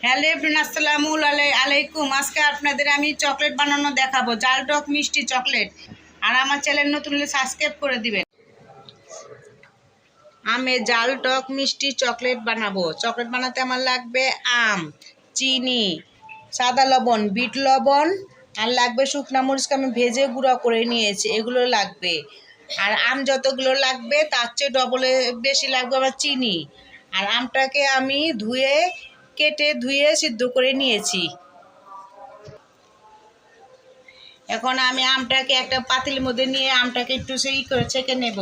Hello everyone, আসসালামু আলাইকুম। আজকে আপনাদের আমি চকলেট বানানো দেখাবো, জাল টক মিষ্টি চকলেট। আর আমার চ্যানেল নতুন হলে সাবস্ক্রাইব করে দিবেন। আমি জাল টক মিষ্টি চকলেট বানাবো। চকলেট বানাতে আমার লাগবে আম, চিনি, সাদা লবণ, বিট লবণ, আর লাগবে শুকনা মরিচকে আমি ভেজে গুঁড়া করে নিয়েছি, এগুলো লাগবে। আর আম যতগুলো লাগবে তার চেয়ে ডবলে বেশি লাগবে আমার চিনি। আর আমটাকে আমি কেটে ধুয়ে সিদ্ধ করে নিয়েছি। এখন আমি আমটাকে একটা পাতিলের মধ্যে নিয়ে আমটাকে একটু করে ছেঁকে নেব।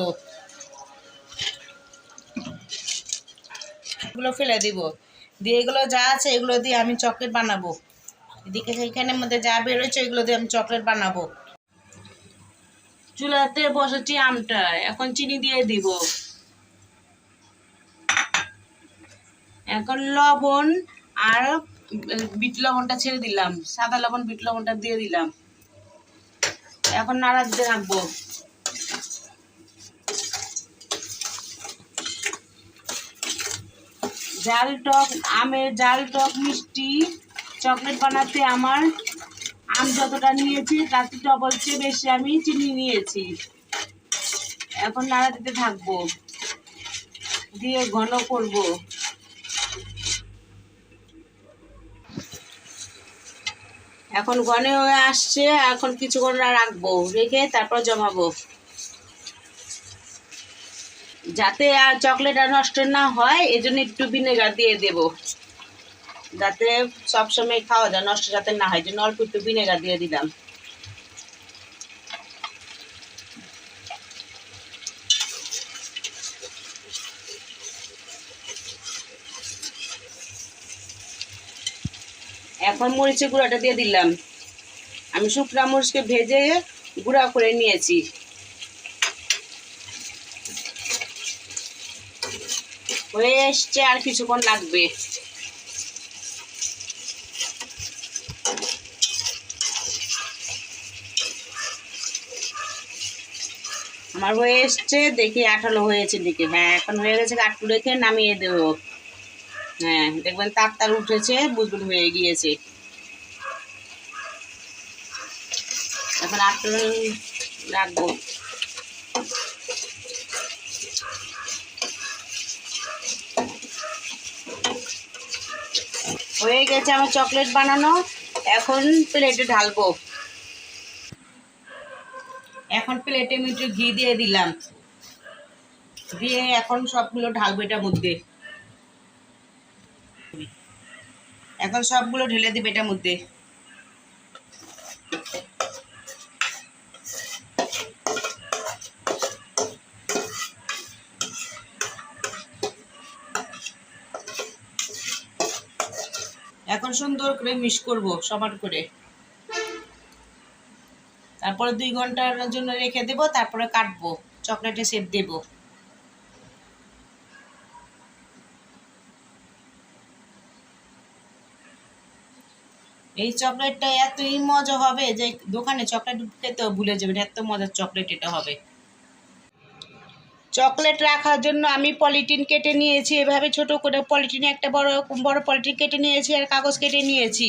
এগুলো ফেলে দিব, দিয়ে এগুলো যা আছে এগুলো দিয়ে আমি চকলেট বানাবো। এদিকে সেইখানের মধ্যে যা বেরোচ্ছে এগুলো দিয়ে আমি চকলেট বানাবো। চুলাতে বসেছি আমটা, এখন চিনি দিয়ে দিব। এখন লবণ আর বিট লবণটা ছেড়ে দিলাম, সাদা লবণ বিট লবণটা দিয়ে দিলাম। এখন নাড়া দিতে রাখবো। আমের জাল টক মিষ্টি চকলেট বানাতে আমার আম যতটা নিয়েছি তার থেকে ডবল চেয়ে বেশি আমি চিনি নিয়েছি। এখন নাড়া দিতে থাকবো, দিয়ে ঘন করব। এখন ঘন হয়ে আসছে, এখন কিছুক্ষণ রাখবো, রেখে তারপর জমাবো। যাতে আর চকলেট আর নষ্ট না হয় এজন্য একটু ভিনেগার দিয়ে দেব, যাতে সবসময় খাওয়া যায়, নষ্ট যাতে না হয়, জন্য অল্প একটু ভিনেগার দিয়ে দিলাম। এখন মরিচের গুঁড়াটা দিয়ে দিলাম। আমি শুকনা মরিচকে ভেজে গুঁড়া করে নিয়েছি। হয়ে এসছে, আর কিছুক্ষণ লাগবে। আমার হয়ে এসছে, দেখি আঠালো হয়েছে দিকে। হ্যাঁ, এখন হয়ে গেছে, আটটু রেখে নামিয়ে দেবো। হ্যাঁ, দেখবেন তার তার উঠেছে, বুদবুদ হয়ে গিয়েছে। এখন আটটু রাখবো। হয়ে গেছে আমার চকলেট বানানো, এখন প্লেটে ঢালবো। এখন প্লেটে আমি একটু ঘি দিয়ে দিলাম, দিয়ে এখন সবগুলো ঢালবো এটার মধ্যে। এখন সবগুলো ঢেলে দিবে এটার মধ্যে। এখন সুন্দর করে মিক্স করব সমান করে। তারপরে 2 ঘন্টার জন্য রেখে দেব, তারপরে কাটবো, চকলেটে শেপ দেব। এই চকলেটটা এতই মজা হবে যে দোকানে চকলেট খেতেও ভুলে যাবেন, এত মজার চকলেট এটা হবে। চকলেট রাখার জন্য আমি পলিথিন কেটে নিয়েছি, এভাবে ছোট করে পলিথিনে একটা বড় বড় পলিথিন কেটে নিয়েছি, আর কাগজ কেটে নিয়েছি।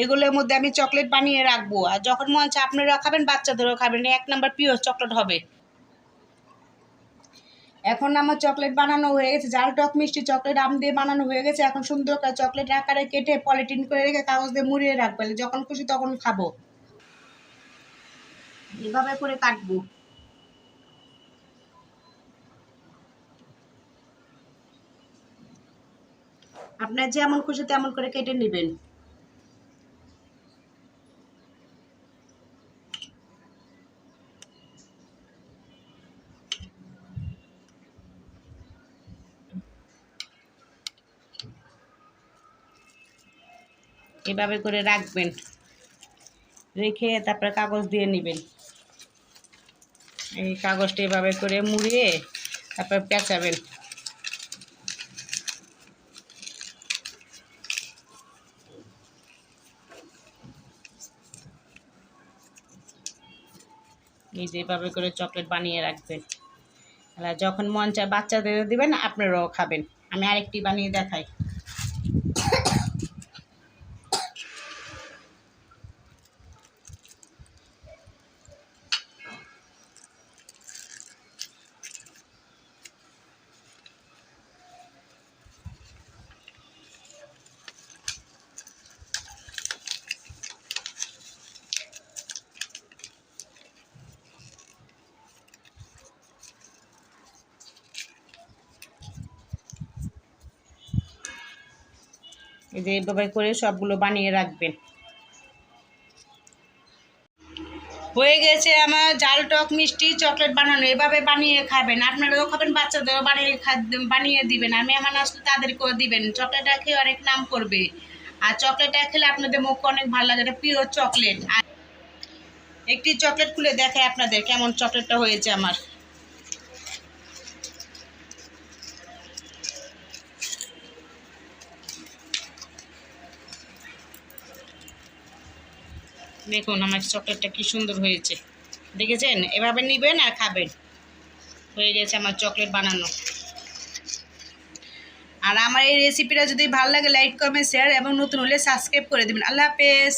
এগুলোর মধ্যে আমি চকলেট বানিয়ে রাখবো, আর যখন মন চায় আপনারাও খাবেন, বাচ্চাদেরও খাবেন। 1 নাম্বার পিওর চকলেট হবে। এখন আমার চকলেট বানানো হয়ে গেছে, জাল টক মিষ্টি চকলেট আম দিয়ে বানানো হয়ে গেছে। এখন সুন্দর করে চকলেট আকারে কেটে পলিথিন করে রেখে কাগজ দিয়ে মুড়িয়ে রাখবো, যখন খুশি তখন খাবো। এভাবে করে কাটবো। আপনার যেমন খুশি তেমন করে কেটে নেবেন। এভাবে করে রাখবেন, রেখে তারপরে কাগজ দিয়ে নেবেন। এই কাগজটা এভাবে করে মুড়িয়ে তারপরে পেঁচাবেন। এই যে এভাবে করে চকলেট বানিয়ে রাখবেন, যখন মন চায় বাচ্চাদের দিবেন, আপনারাও খাবেন। আমি আরেকটি বানিয়ে দেখাই। এই যে এভাবে করে সবগুলো বানিয়ে রাখবেন। হয়ে গেছে আমার ঝাল টক মিষ্টি চকলেট বানানো। এভাবে বানিয়ে খাবেন, আপনারাও খাবেন, বাচ্চাদেরও বানিয়ে দিবেন। আর মেহমান আসলে তাদেরকেও দিবেন। চকলেটটা খেয়ে অনেক নাম করবে। আর চকলেটটা খেলে আপনাদের মুখে অনেক ভালো লাগে, এটা প্রিয় চকলেট। আর একটি চকলেট খুলে দেখায় আপনাদের কেমন চকলেটটা হয়েছে আমার। দেখুন আমার চকলেটটা কি সুন্দর হয়েছে, দেখেছেন? এভাবে নেবেন আর খাবেন। হয়ে গেছে আমার চকলেট বানানো। আর আমার এই রেসিপিটা যদি ভালো লাগে লাইক কমেন্ট শেয়ার এবং নতুন হলে সাবস্ক্রাইব করে দেবেন। আল্লাহ হাফেজ।